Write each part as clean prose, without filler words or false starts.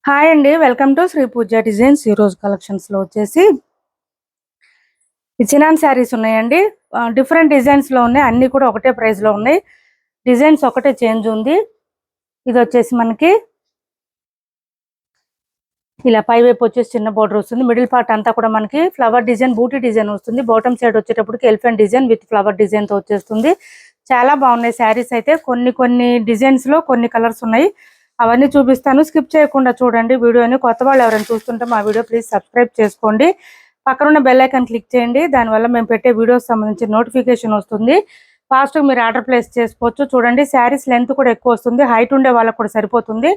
Hi అండి, welcome to Shri Pooja designs. ఈ రోజు కలెక్షన్స్ లో వచ్చేసి చినాన్ శారీస్ ఉన్నాయండి. డిఫరెంట్ డిజైన్స్ లో ఉన్నాయి, అన్ని కూడా ఒకటే ప్రైస్ లో ఉన్నాయి. డిజైన్స్ ఒకటే చేంజ్ ఉంది. ఇది వచ్చేసి మనకి ఇలా పై వైపు వచ్చేసి చిన్న బోర్డర్ వస్తుంది. మిడిల్ పార్ట్ అంతా కూడా మనకి ఫ్లవర్ డిజైన్, బూటీ డిజైన్ వస్తుంది. బాటమ్ సైడ్ వచ్చేటప్పటికి elephant design with flower design తో వచ్చేస్తుంది. చాలా బాగున్నాయి శారీస్ అయితే. కొన్ని డిజైన్స్ లో కొన్ని కలర్స్ ఉన్నాయి, అవన్నీ చూపిస్తాను. స్కిప్ చేయకుండా చూడండి వీడియోని. కొత్త వాళ్ళు ఎవరైనా చూస్తుంటే మా వీడియో ప్లీజ్ సబ్స్క్రైబ్ చేసుకోండి. పక్కన ఉన్న బెల్ ఐకాన్ క్లిక్ చేయండి, దానివల్ల మేము పెట్టే వీడియోస్ సంబంధించి నోటిఫికేషన్ వస్తుంది. ఫాస్ట్గా మీరు ఆర్డర్ ప్లేస్ చేసుకోవచ్చు. చూడండి శారీస్ లెంత్ కూడా ఎక్కువ వస్తుంది, హైట్ ఉండే వాళ్ళకు కూడా సరిపోతుంది.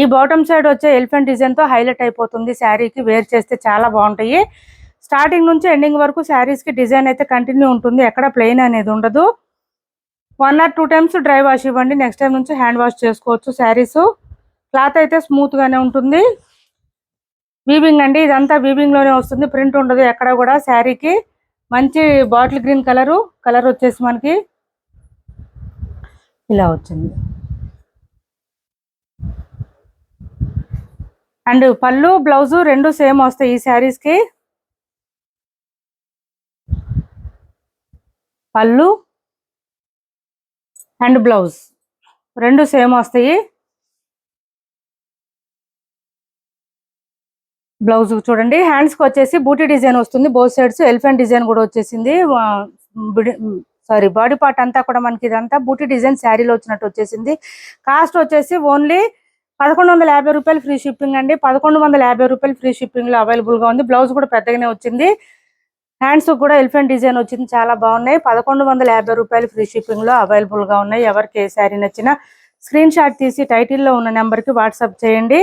ఈ బాటమ్ సైడ్ వచ్చే ఎలిఫెంట్ డిజైన్తో హైలైట్ అయిపోతుంది శారీకి. వేర్ చేస్తే చాలా బాగుంటాయి. స్టార్టింగ్ నుంచి ఎండింగ్ వరకు శారీస్కి డిజైన్ అయితే కంటిన్యూ ఉంటుంది, ఎక్కడ ప్లెయిన్ అనేది ఉండదు. 1 or 2 times డ్రై వాష్ ఇవ్వండి, నెక్స్ట్ టైం నుంచి హ్యాండ్ వాష్ చేసుకోవచ్చు. శారీస్ క్లాత్ అయితే స్మూత్ గానే ఉంటుంది. వీవింగ్ అండి, ఇదంతా వీవింగ్ లోనే వస్తుంది, ప్రింట్ ఉండదు ఎక్కడ కూడా. శారీకి మంచి బాటిల్ గ్రీన్ కలర్ వచ్చేసి మనకి ఇలా వచ్చింది. అండ్ పళ్ళు బ్లౌజు రెండు సేమ్ వస్తాయి ఈ శారీస్ కి. పళ్ళు అండ్ బ్లౌజ్ రెండు సేమ్ వస్తాయి. బ్లౌజ్ చూడండి, హ్యాండ్స్ కి వచ్చేసి బూటీ డిజైన్ వస్తుంది, బోత్ సైడ్స్ ఎలిఫెంట్ డిజైన్ కూడా వచ్చేసింది. బాడీ పార్ట్ అంతా కూడా మనకి ఇదంతా బూటీ డిజైన్ శారీలో వచ్చినట్టు వచ్చేసింది. కాస్ట్ వచ్చేసి ఓన్లీ 1150 రూపాయలు ఫ్రీ షిప్పింగ్ అండి. 1150 రూపాయలు ఫ్రీ షిప్పింగ్ లో అవైలబుల్ గా ఉంది. బ్లౌజ్ కూడా పెద్దగానే వచ్చింది, హ్యాండ్స్ కూడా ఎలిఫెంట్ డిజైన్ వచ్చింది, చాలా బాగున్నాయి. 1150 రూపాయలు ఫ్రీ షిప్పింగ్ లో అవైలబుల్ గా ఉన్నాయి. ఎవరికి ఏ శారీ నచ్చినా స్క్రీన్ షాట్ తీసి టైటిల్లో ఉన్న నెంబర్ కి వాట్సాప్ చేయండి.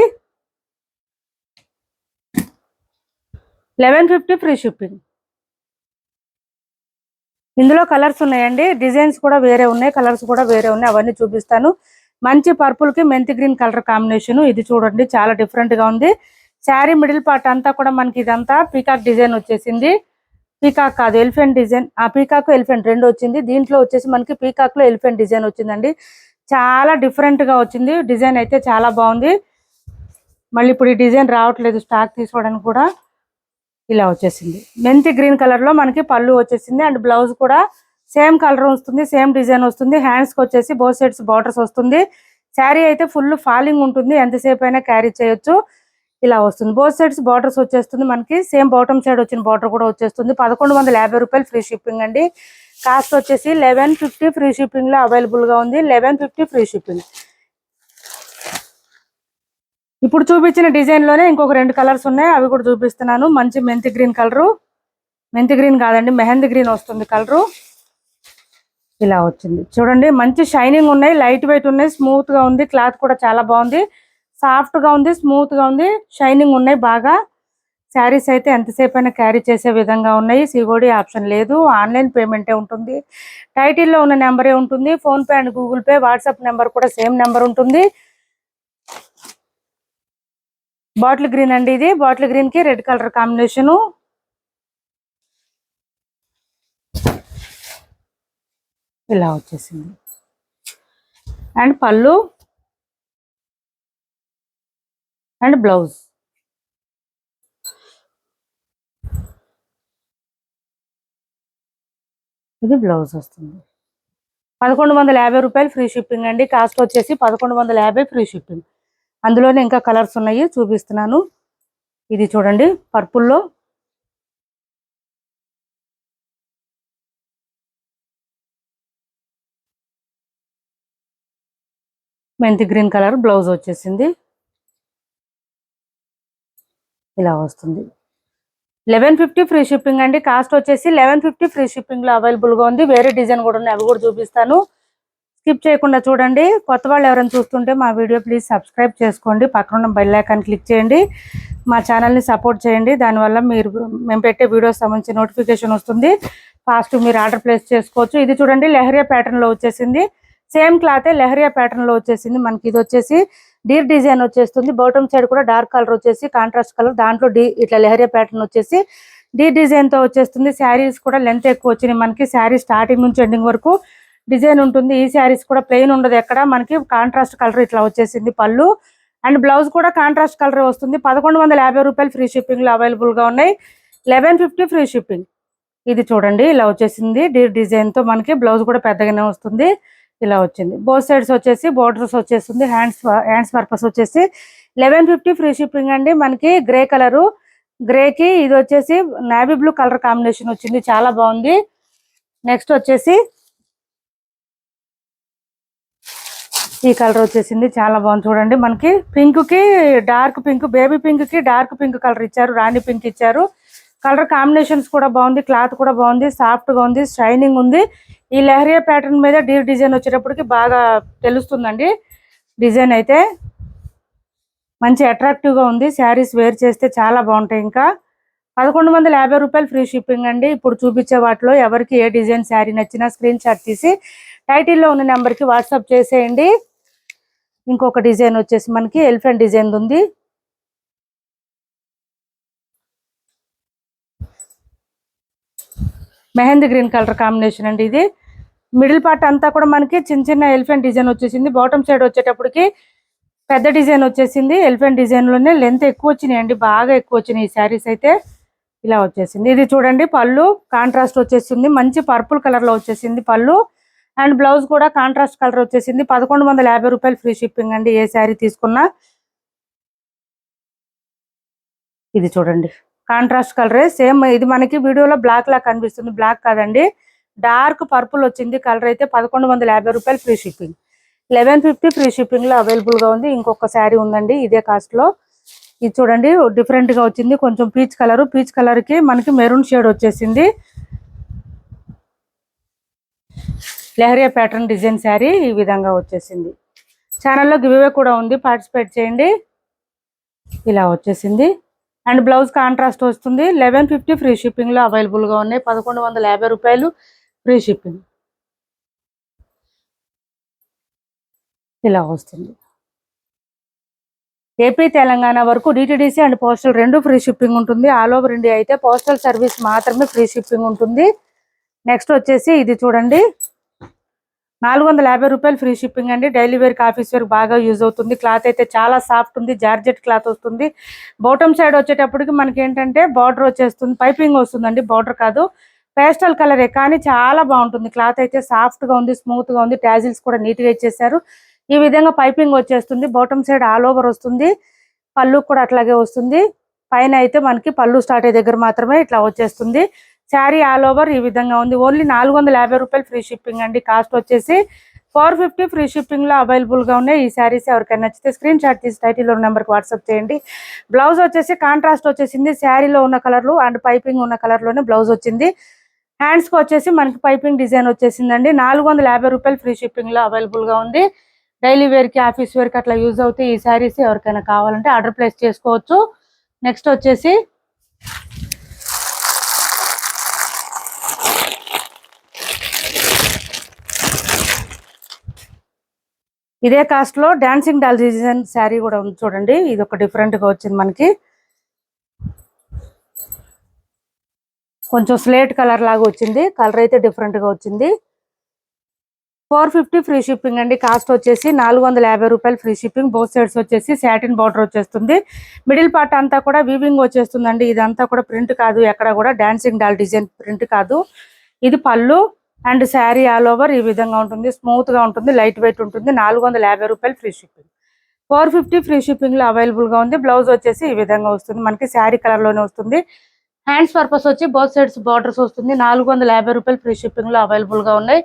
1150 ఫ్రీ షిప్పింగ్. ఇందులో కలర్స్ ఉన్నాయండి, డిజైన్స్ కూడా వేరే ఉన్నాయి, కలర్స్ కూడా వేరే ఉన్నాయి, అవన్నీ చూపిస్తాను. మంచి పర్పుల్ కి మెంతి గ్రీన్ కలర్ కాంబినేషన్. ఇది చూడండి చాలా డిఫరెంట్ గా ఉంది. శారీ మిడిల్ పార్ట్ అంతా కూడా మనకి ఇదంతా పీకాక్ డిజైన్ వచ్చేసింది. పీకాక్ కాదు, ఎలిఫెంట్ డిజైన్. ఆ పీకాక్ ఎలిఫెంట్ రెండు వచ్చింది. దీంట్లో వచ్చేసి మనకి పీకాక్ లో ఎలిఫెంట్ డిజైన్ వచ్చిందండి. చాలా డిఫరెంట్ గా వచ్చింది, డిజైన్ అయితే చాలా బాగుంది. మళ్ళీ ఇప్పుడు ఈ డిజైన్ రావట్లేదు స్టాక్ తీసుకోవడానికి కూడా. ఇలా వచ్చేసింది మెంతి గ్రీన్ కలర్ లో మనకి పళ్ళు వచ్చేసింది. అండ్ బ్లౌజ్ కూడా సేమ్ కలర్ వస్తుంది, సేమ్ డిజైన్ వస్తుంది. హ్యాండ్స్ కి వచ్చేసి బోత్ సైడ్స్ బార్డర్స్ వస్తుంది. శారీ అయితే ఫుల్ ఫాలింగ్ ఉంటుంది, ఎంతసేపు అయినా క్యారీ చేయొచ్చు. ఇలా వస్తుంది, బోత్ సైడ్స్ బార్డర్స్ వచ్చేస్తుంది మనకి. సేమ్ బాటమ్ సైడ్ వచ్చిన బార్డర్ కూడా వచ్చేస్తుంది. 1150 రూపాయలు ఫ్రీ షిప్పింగ్ అండి. కాస్ట్ వచ్చేసి 1150 ఫ్రీ షిప్పింగ్ లో అవైలబుల్ గా ఉంది. 1150 ఫ్రీ షిప్పింగ్. ఇప్పుడు చూపించిన డిజైన్ లోనే ఇంకొక 2 కలర్స్ ఉన్నాయి, అవి కూడా చూపిస్తున్నాను. మంచి మెంతి గ్రీన్ కలరు, మెంతి గ్రీన్ కాదండి మెహందీ గ్రీన్ వస్తుంది కలరు. ఇలా వచ్చింది చూడండి, మంచి షైనింగ్ ఉన్నాయి, లైట్ వెయిట్ ఉన్నాయి, స్మూత్ గా ఉంది. క్లాత్ కూడా చాలా బాగుంది, సాఫ్ట్ గా ఉంది, స్మూత్ గా ఉంది, షైనింగ్ ఉన్నాయి బాగా. శారీస్ అయితే ఎంతసేపు అయినా క్యారీ చేసే విధంగా ఉన్నాయి. సిఓడి ఆప్షన్ లేదు, ఆన్లైన్ పేమెంటే ఉంటుంది. టైటిల్లో ఉన్న నెంబరే ఉంటుంది. Phone pay and Google pay, WhatsApp number కూడా సేమ్ నెంబర్ ఉంటుంది. బాటిల్ గ్రీన్ అండి, ఇది బాటిల్ గ్రీన్ కి రెడ్ కలర్ కాంబినేషను. ఇలా వచ్చేసింది. అండ్ పళ్ళు అండ్ బ్లౌజ్. ఇది బ్లౌజ్ వస్తుంది. 1150 రూపాయలు ఫ్రీ షిప్పింగ్ అండి. కాస్ట్ వచ్చేసి 1150 ఫ్రీ షిప్పింగ్. అందులోనే ఇంకా కలర్స్ ఉన్నాయి, చూపిస్తున్నాను. ఇది చూడండి పర్పుల్లో, మెంతి గ్రీన్ కలర్ బ్లౌజ్ వచ్చేసింది. ఇలా వస్తుంది. 1150 ఫ్రీ షిప్పింగ్ అండి. కాస్ట్ వచ్చేసి 1150 ఫ్రీ షిప్పింగ్ లో అవైలబుల్ గా ఉంది. వేరే డిజైన్ కూడా ఉన్నాయి, అవి కూడా చూపిస్తాను. స్కిప్ చేయకుండా చూడండి. కొత్త వాళ్ళు ఎవరైనా చూస్తుంటే మా వీడియో ప్లీజ్ సబ్స్క్రైబ్ చేసుకోండి, పక్కన ఉన్న బెల్ ఐకాన్ క్లిక్ చేయండి, మా ఛానల్ని సపోర్ట్ చేయండి. దానివల్ల మేము పెట్టే వీడియోస్ సంబంధించి నోటిఫికేషన్ వస్తుంది. ఫాస్ట్ మీరు ఆర్డర్ ప్లేస్ చేసుకోవచ్చు. ఇది చూడండి లెహరియా ప్యాటర్న్ లో వచ్చేసింది. సేమ్ క్లాతే లెహరియా ప్యాటర్న్ లో వచ్చేసింది మనకి. ఇది వచ్చేసి డీర్ డిజైన్ వచ్చేస్తుంది. బాటమ్ సైడ్ కూడా డార్క్ కలర్ వచ్చేసి కాంట్రాస్ట్ కలర్, దాంట్లో ఇట్లా లెహరియా ప్యాటర్న్ వచ్చేసి డీ డిజైన్ తో వచ్చేస్తుంది. శారీస్ కూడా లెంత్ ఎక్కువ వచ్చినాయి మనకి. శారీ స్టార్టింగ్ నుంచి ఎండింగ్ వరకు డిజైన్ ఉంటుంది. ఈ శారీస్ కూడా ప్లెయిన్ ఉండదు ఎక్కడ మనకి, కాంట్రాస్ట్ కలర్ ఇట్లా వచ్చేసింది. పళ్ళు అండ్ బ్లౌజ్ కూడా కాంట్రాస్ట్ కలర్ వస్తుంది. 1150 రూపాయలు ఫ్రీ షిప్పింగ్ లో అవైలబుల్ గా ఉన్నాయి. 1150 ఫ్రీ షిప్పింగ్. ఇది చూడండి ఇలా వచ్చేసింది డిజైన్ తో. మనకి బ్లౌజ్ కూడా పెద్దగానే వస్తుంది. ఇలా వచ్చింది. బోత్ సైడ్స్ వచ్చేసి బోర్డర్స్ వచ్చేస్తుంది. హ్యాండ్స్ పర్పస్ వచ్చేసి 1150 ఫ్రీ షిప్పింగ్ అండి. మనకి గ్రే కలరు, గ్రేకి ఇది వచ్చేసి నేవీ బ్లూ కలర్ కాంబినేషన్ వచ్చింది. చాలా బాగుంది. నెక్స్ట్ వచ్చేసి ఈ కలర్ వచ్చేసింది. చాలా బాగుంది చూడండి. మనకి పింక్ కి డార్క్ పింక్, బేబీ పింక్ కి డార్క్ పింక్ కలర్ ఇచ్చారు, రాణి పింక్ ఇచ్చారు. కలర్ కాంబినేషన్స్ కూడా బాగుంది. క్లాత్ కూడా బాగుంది, సాఫ్ట్ గా ఉంది, షైనింగ్ ఉంది. ఈ లెహరియా ప్యాటర్న్ మీద డీర్ డిజైన్ వచ్చేటప్పటికి బాగా తెలుస్తుందండి. డిజైన్ అయితే మంచి అట్రాక్టివ్ గా ఉంది. శారీస్ వేర్ చేస్తే చాలా బాగుంటాయి. ఇంకా 1150 రూపాయలు ఫ్రీ షిప్పింగ్ అండి. ఇప్పుడు చూపించే వాటిలో ఎవరికి ఏ డిజైన్ శారీ నచ్చినా స్క్రీన్ షాట్ తీసి టైటిల్లో ఉన్న నెంబర్ కి వాట్సాప్ చేసేయండి. ఇంకొక డిజైన్ వచ్చేసి మనకి ఎలిఫెంట్ డిజైన్ ఉంది. మెహందీ గ్రీన్ కలర్ కాంబినేషన్ అండి. ఇది మిడిల్ పార్ట్ అంతా కూడా మనకి చిన్న చిన్న ఎలిఫెంట్ డిజైన్ వచ్చేసింది. బాటమ్ సైడ్ వచ్చేటప్పటికి పెద్ద డిజైన్ వచ్చేసింది. ఎలిఫెంట్ డిజైన్ లోనే లెంత్ ఎక్కువ వచ్చినాయి అండి, బాగా ఎక్కువ వచ్చినాయి ఈ శారీస్ అయితే. ఇలా వచ్చేసింది. ఇది చూడండి పళ్ళు కాంట్రాస్ట్ వచ్చేసింది. మంచి పర్పుల్ కలర్ లో వచ్చేసింది పళ్ళు. అండ్ బ్లౌజ్ కూడా కాంట్రాస్ట్ కలర్ వచ్చేసింది. 1150 రూపాయలు ఫ్రీ షిప్పింగ్ అండి ఏ శారీ తీసుకున్నా. ఇది చూడండి కాంట్రాస్ట్ కలరే సేమ్. ఇది మనకి వీడియోలో బ్లాక్ లా కనిపిస్తుంది, బ్లాక్ కాదండి, డార్క్ పర్పుల్ వచ్చింది కలర్ అయితే. 1150 రూపాయలు ఫ్రీ షిప్పింగ్. 1150 ఫ్రీ షిప్పింగ్ లో అవైలబుల్ గా ఉంది. ఇంకొక శారీ ఉందండి ఇదే కాస్ట్ లో. ఇది చూడండి డిఫరెంట్ గా వచ్చింది. కొంచెం పీచ్ కలర్, పీచ్ కలర్ కి మనకి మెరూన్ షేడ్ వచ్చేసింది. లెహరియా ప్యాటర్న్ డిజైన్ శారీ ఈ విధంగా వచ్చేసింది. ఛానల్లో గివ్ అవే కూడా ఉంది, పార్టిసిపేట్ చేయండి. ఇలా వచ్చేసింది. అండ్ బ్లౌజ్ కాంట్రాస్ట్ వస్తుంది. 1150 ఫ్రీ షిప్పింగ్ లో అవైలబుల్ గా ఉన్నాయి. 1150 రూపాయలు ఫ్రీ షిప్పింగ్. ఇలా వస్తుంది. ఏపీ తెలంగాణ వరకు డిటిడిసి అండ్ పోస్టల్ రెండు ఫ్రీ షిప్పింగ్ ఉంటుంది. ఆల్ ఓవర్ ఇండియా అయితే పోస్టల్ సర్వీస్ మాత్రమే ఫ్రీ షిప్పింగ్ ఉంటుంది. నెక్స్ట్ వచ్చేసి ఇది చూడండి 450 రూపాయలు ఫ్రీ షిప్పింగ్ అండి. డైలీ వేర్ ఆఫీస్ వేర్ బాగా యూజ్ అవుతుంది. క్లాత్ అయితే చాలా సాఫ్ట్ ఉంది, జార్జెట్ క్లాత్ వస్తుంది. బాటమ్ సైడ్ వచ్చేటప్పటికి మనకి ఏంటంటే బార్డర్ వచ్చేస్తుంది, పైపింగ్ వస్తుందండి, బార్డర్ కాదు, పేస్టల్ కలరే కానీ చాలా బాగుంటుంది. క్లాత్ అయితే సాఫ్ట్ గా ఉంది, స్మూత్ గా ఉంది. టాజిల్స్ కూడా నీట్ గా ఇచ్చేసారు. ఈ విధంగా పైపింగ్ వచ్చేస్తుంది. బాటమ్ సైడ్ ఆల్ ఓవర్ వస్తుంది. పళ్ళు కూడా అట్లాగే వస్తుంది. పైన అయితే మనకి పళ్ళు స్టార్ట్ అయ్యే దగ్గర మాత్రమే ఇట్లా వచ్చేస్తుంది. శారీ ఆల్ ఓవర్ ఈ విధంగా ఉంది. ఓన్లీ 450 రూపాయలు ఫ్రీ షిప్పింగ్ అండి. కాస్ట్ వచ్చేసి 450 ఫ్రీ షిప్పింగ్ లో అవైలబుల్ గా ఉన్నాయి. ఈ శారీస్ ఎవరికైనా నచ్చితే స్క్రీన్ షాట్ తీసి టైటిల్ ఉన్న నెంబర్కి వాట్సాప్ చేయండి. బ్లౌజ్ వచ్చేసి కాంట్రాస్ట్ వచ్చేసింది. శారీలో ఉన్న కలర్లు అండ్ పైపింగ్ ఉన్న కలర్ లోనే బ్లౌజ్ వచ్చింది. హ్యాండ్స్ కి వచ్చేసి మనకి పైపింగ్ డిజైన్ వచ్చేసిందండి. 450 రూపాయలు ఫ్రీ షిప్పింగ్ లో అవైలబుల్ గా ఉంది. డైలీ వేర్ కి ఆఫీస్ వేర్ కి అట్లా యూజ్ అవుతాయి ఈ శారీస్. ఎవరికైనా కావాలంటే ఆర్డర్ ప్లేస్ చేసుకోవచ్చు. నెక్స్ట్ వచ్చేసి ఇదే కాస్ట్ లో డాన్సింగ్ డాల్ డిజైన్ శారీ కూడా ఉంది చూడండి. ఇది ఒక డిఫరెంట్ గా వచ్చింది మనకి. కొంచెం స్లేట్ కలర్ లాగా వచ్చింది. కలర్ అయితే డిఫరెంట్ గా వచ్చింది. 450 ఫ్రీ షిప్పింగ్ అండి. కాస్ట్ వచ్చేసి 450 రూపాయలు ఫ్రీ షిప్పింగ్. బోత్ సైడ్స్ వచ్చేసి సాటిన్ బార్డర్ వచ్చేస్తుంది. మిడిల్ పార్ట్ అంతా కూడా వీవింగ్ వచ్చేస్తుందండి. ఇదంతా కూడా ప్రింట్ కాదు, ఎక్కడ కూడా డాన్సింగ్ డాల్ డిజైన్ ప్రింట్ కాదు. ఇది పళ్ళు అండ్ శారీ ఆల్ ఓవర్ ఈ విధంగా ఉంటుంది. స్మూత్ గా ఉంటుంది, లైట్ వెయిట్ ఉంటుంది. 450 రూపాయలు ఫ్రీ షిప్పింగ్. 450 ఫ్రీ షిప్పింగ్ లో అవైలబుల్ గా ఉంది. బ్లౌజ్ వచ్చేసి ఈ విధంగా వస్తుంది మనకి, శారీ కలర్ లోనే వస్తుంది. హ్యాండ్స్ పర్పస్ వచ్చి బోత్ సైడ్స్ బార్డర్స్ వస్తుంది. 450 రూపాయలు ఫ్రీ షిప్పింగ్ లో అవైలబుల్ గా ఉన్నాయి.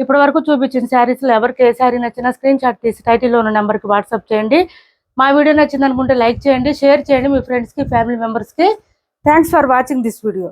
ఇప్పటి వరకు చూపించిన శారీస్ లో ఎవరికి ఏ శారీ నచ్చినా స్క్రీన్ షాట్ తీసి టైటిల్లో ఉన్న నెంబర్కి వాట్సాప్ చేయండి. మా వీడియో నచ్చింది అనుకుంటే లైక్ చేయండి, షేర్ చేయండి మీ ఫ్రెండ్స్ కి, ఫ్యామిలీ మెంబర్స్ కి. Thanks for watching this video.